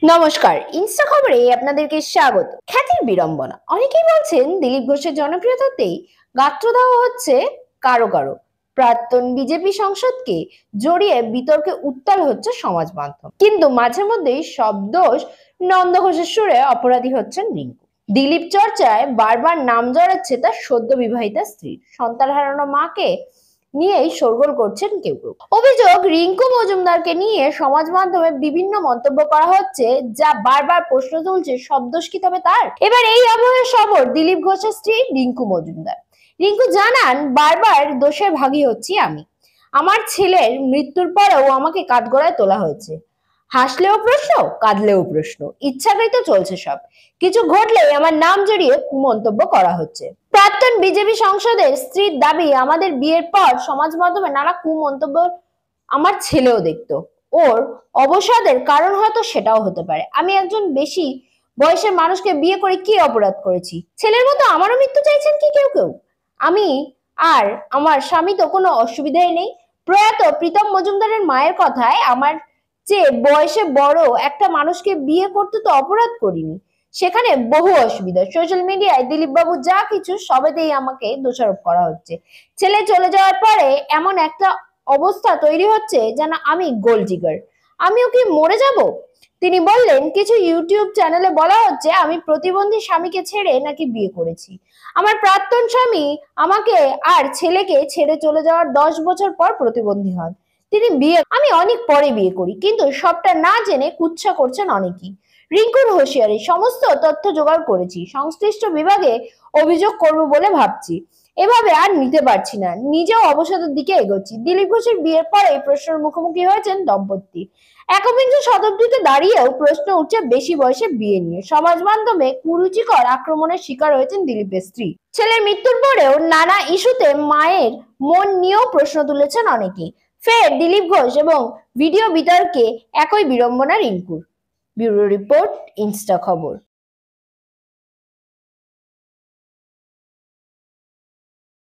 নমস্কার, ইনস্টা খবরে আপনাদেরকে স্বাগত। খ্যাতির বিড়ম্বনা, অনেকেই বলছেন দিলীপ ঘোষের জনপ্রিয়তাতেই গাত্র দেওয়া হচ্ছে কারো কারো। প্রাক্তন বিজেপি সংসদকে জড়িয়ে বিতর্কে উত্তাল হচ্ছে সমাজ মাধ্যম, কিন্তু মাঝে মধ্যেই সব দোষ নন্দ ঘোষের সুরে অপরাধী হচ্ছেন রিঙ্কু। দিলীপ চর্চায় বারবার নাম জড়াচ্ছে তার সদ্য বিবাহিতা স্ত্রীর। সন্তান হারানো মাকে নিয়েই শোরগোল করছেন কেউ কেউ। অভিযোগ, রিঙ্কু মজুমদারকে নিয়ে সমাজ মাধ্যমে বিভিন্ন মন্তব্য করা হচ্ছে, যা বারবার প্রশ্ন তুলছে সব দোষ কি তবে তার। এবার এই আবহে সবর দিলীপ ঘোষের স্ত্রী রিঙ্কু মজুমদার। রিঙ্কু জানান, বারবার দোষের ভাগী হচ্ছি আমি। আমার ছেলের মৃত্যুর পরেও আমাকে কাঠগড়ায় তোলা হয়েছে। হাসলেও প্রশ্ন, কাঁদলেও প্রশ্ন, ইচ্ছাকৃত চলছে সব। কিছু ঘটলেই আমার নাম জড়িয়ে কুমন্তব্য করা হচ্ছে। প্রাক্তন বিজেপি সংসদের স্ত্রীর দাবি, আমাদের বিয়ের পর সমাজ মাধ্যমে নানা কুমন্তব্য আমার ছেলেও দেখতো। ওর অবসাদের কারণ হয়তো সেটাও হতে পারে। আমি একজন বেশি বয়সের মানুষকে বিয়ে করে কি অপরাধ করেছি? ছেলের মতো আমারও মৃত্যু চাইছেন কি কেউ কেউ? আমি আর আমার স্বামী তো কোনো অসুবিধাই নেই। প্রয়াত প্রীতম মজুমদারের মায়ের কথায়, আমার চেয়ে বয়সে বড় একটা মানুষকে বিয়ে করতে তো অপরাধ করিনি। সেখানে বহু অসুবিধা। সোশ্যাল মিডিয়ায় দিলীপ বাবু যা কিছু সবেতেই আমাকে দোষারোপ করা হচ্ছে। ছেলে চলে যাওয়ার পরে এমন একটা অবস্থা তৈরি হচ্ছে যেন আমি গোল্ড ডিগার। আমিও কি মরে যাব? তিনি বললেন, কিছু ইউটিউব চ্যানেলে বলা হচ্ছে আমি প্রতিবন্ধী স্বামীকে ছেড়ে নাকি বিয়ে করেছি। আমার প্রাক্তন স্বামী আমাকে আর ছেলেকে ছেড়ে চলে যাওয়ার 10 বছর পর প্রতিবন্ধী হন। তিনি বিয়ে, আমি অনেক পরে বিয়ে করি, কিন্তু সবটা না জেনে কুৎসা করছেন অনেকেই। রিঙ্কুর হুঁশিয়ারি, সমস্ত তথ্য জোগাড় করেছি, সংশ্লিষ্ট বিভাগে অভিযোগ করব বলে ভাবছি। এভাবে আর নিতে পারছি না, নিজেও অবসাদের দিকে এগোচ্ছি। দিলীপ ঘোষের বিয়ের পরে প্রশ্নের মুখোমুখি হয়েছেন দম্পতি। একবিংশ শতাব্দীতে দাঁড়িয়েও প্রশ্ন উঠছে বেশি বয়সে বিয়ে নিয়ে। সমাজ মাধ্যমে কুরুচিকর আক্রমণের শিকার হয়েছেন দিলীপের স্ত্রী। ছেলের মৃত্যুর পরেও নানা ইস্যুতে মায়ের মন নিয়েও প্রশ্ন তুলেছেন অনেকেই। ফের দিলীপ ঘোষ এবং ভিডিও বিতর্কে একই বিড়ম্বনা রিঙ্কুর। ব্যুরো রিপোর্ট, ইনস্টা খবর।